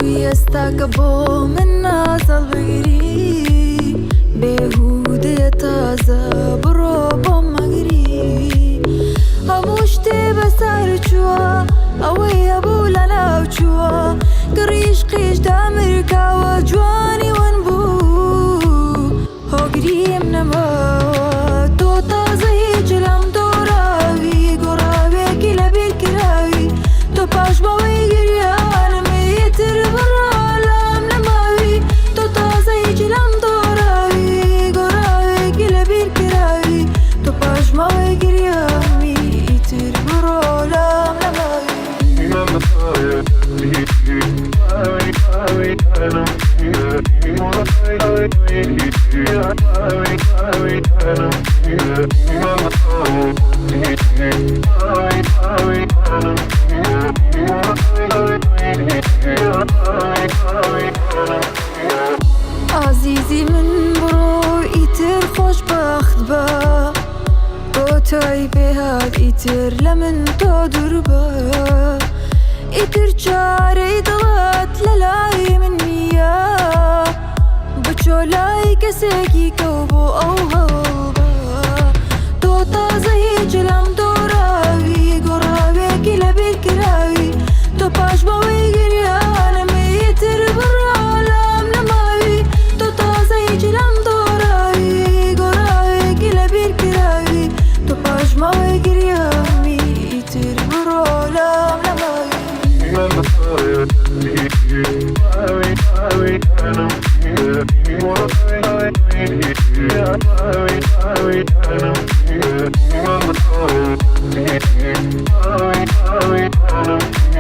يستقبو من نازل بغري بهودي تازه برو بمغري هموشتي بسار جوا اوي ابو لنا وجوا قريش قيش دامركا وجواني ونبو هوغري منما تو تازه جلم دوراوي قراوي كلا بالكراوي تو باش باوي قريان ميتر برا لام نماوي تو تازه جلم دوراوي قراوي كلا بالكراوي تو باش باوي قريان ميتر برا لام عزیزی من برو ایتر خوشبخت با بوتای بهاد ایتر لمن تو دور با ایتر چاره دلات للای من نیا بچولای کسکی کوبو او هوا تو تازه جلم دوراوی گراوی کلا بالکراوی تو پاش باوی گریان میتر برا لام نماوی تو تازه جلم دوراوی گراوی کلا بالکراوی تو پاش باوی گریان میتر برا لام نماوی I'm